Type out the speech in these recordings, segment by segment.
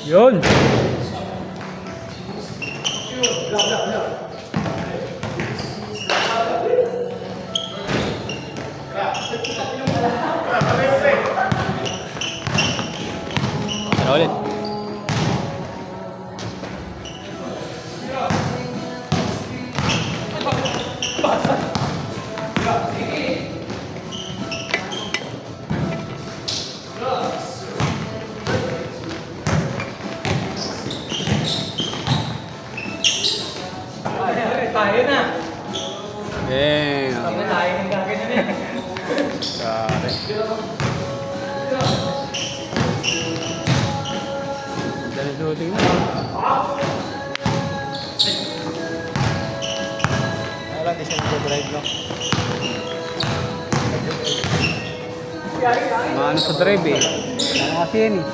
Yun. Ano ulit? Tayo na. Damn. Sabi tayo ng gagawin na. Grabe. Dali shooting na. Wala, di siya nag-drive, no? Maano sa drive eh. Ano kasi yan eh.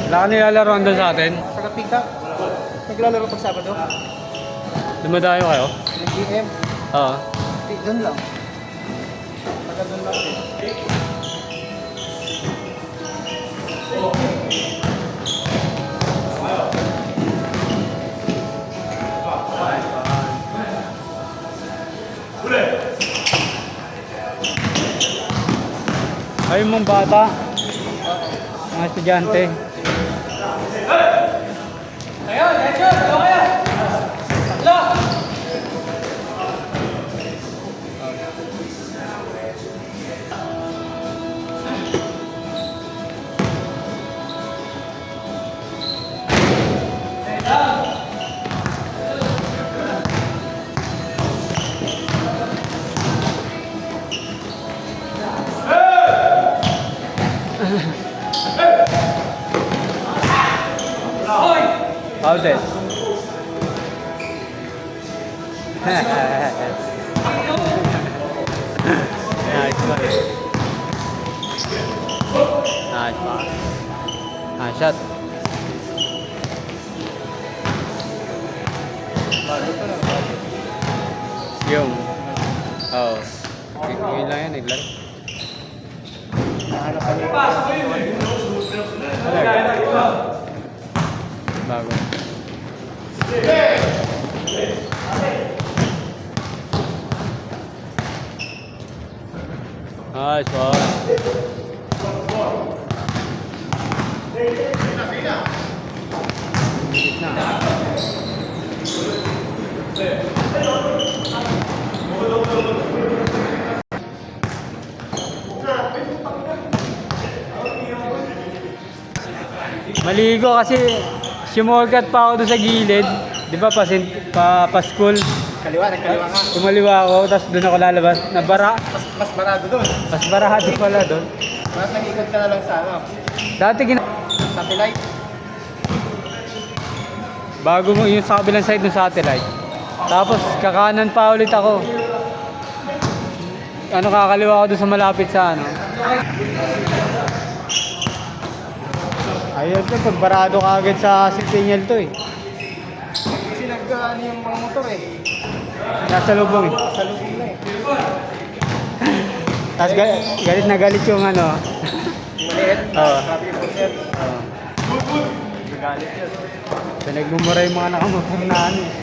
Wala ka nilalaroan doon sa atin. Taga-pick up. Naglalaro pag Sabado. Dumadayo kayo? Nag-GM. Oo. Doon lang. Taga doon lang din. Ay, mong bata. Mga estudyante. Ayun, headshot! Ano kaya? Tatlo! How's it? Nice one. Nice one. Nice shot. Yung. Oh. Ngayon lang yan, naglaro. Bago. Nice one. Gitna. Maligo kasi sumorgat pa ako doon sa gilid. Di ba pa school? Kaliwa, nagkaliwa nga. Kumaliwa ako, tapos doon ako lalabas. Nabara. Mas barado doon. Mas barahado pala doon. Mas nag-ikot ka na lang sa ano. Dati Satellite. bago mo yung sa kabilang side ng satellite. Tapos kakanan pa ulit ako. Kakaliwa ako doon sa malapit sa ano. Ayun to, pagbarado ka agad sa signal to eh. Kasi nag-ano yung mga motor eh. Nasa lubong eh. Sa lubong na eh. Tapos galit na galit yung ano. Maliit. Oo. Grabe yung concert. Nagalit yun. Pinagmumura yung mga nakamotor na ano eh.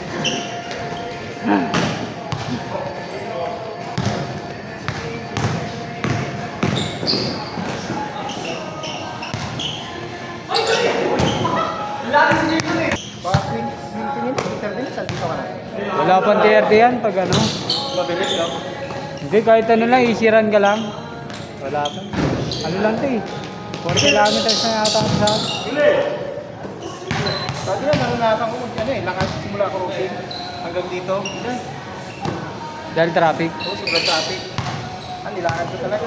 Baka swing Twitter din, saan dito ka na? Wala pang TRT yan pag ano. Mabilis, no? Hindi, kahit ano lang, easy run ka lang. Wala pa. Ano lang to eh. 4 kilometers na yata ako sa akin. Sabi na, naranasan ko ano eh, lakas simula crossing hanggang dito. Dahil traffic. Oo, sobrang traffic. Nilakad ko talaga.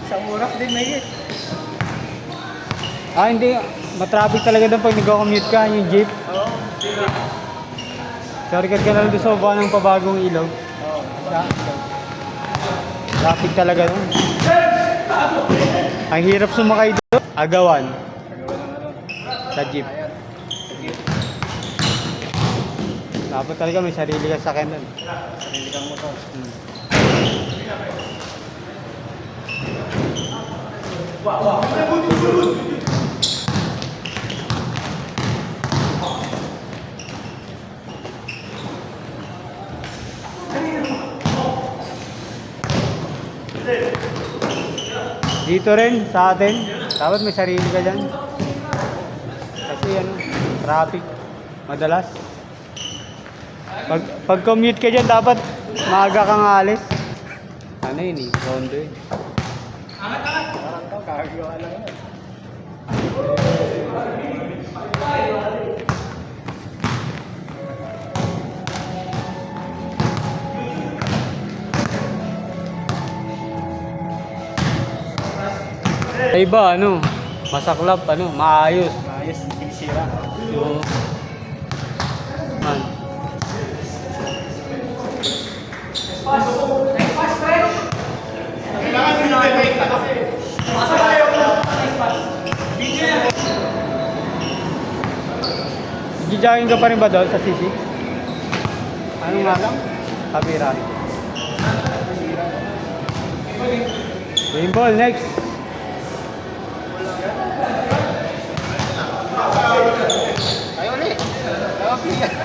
Isang oras din may hit. Ah, hindi. Matraffic talaga doon pag nag-commute ka, yung jeep. Oo. Shortcut ka na lang doon sa baba ng pabagong ilog. Oo. Traffic talaga doon. Ang hirap sumakay doon. Agawan. Sa jeep. Dapat talaga may sarili ka sa akin nun. Sarili kang motor. Hmm. Dito rin sa atin, dapat may sarili ka dyan. Kasi ano, traffic, madalas. Pag commute ka dyan, dapat maaga kang alis. Ano yun eh, rondo yun. Parang ito, kagawa lang yan. Sa iba, ano, masaklap, ano, maayos. Maayos, sinisira. So, man. Gijogging ka pa rin ba doon sa C6? Ano nga lang? Kabira. Game ball, next. Tayo ulit. Tayo ulit.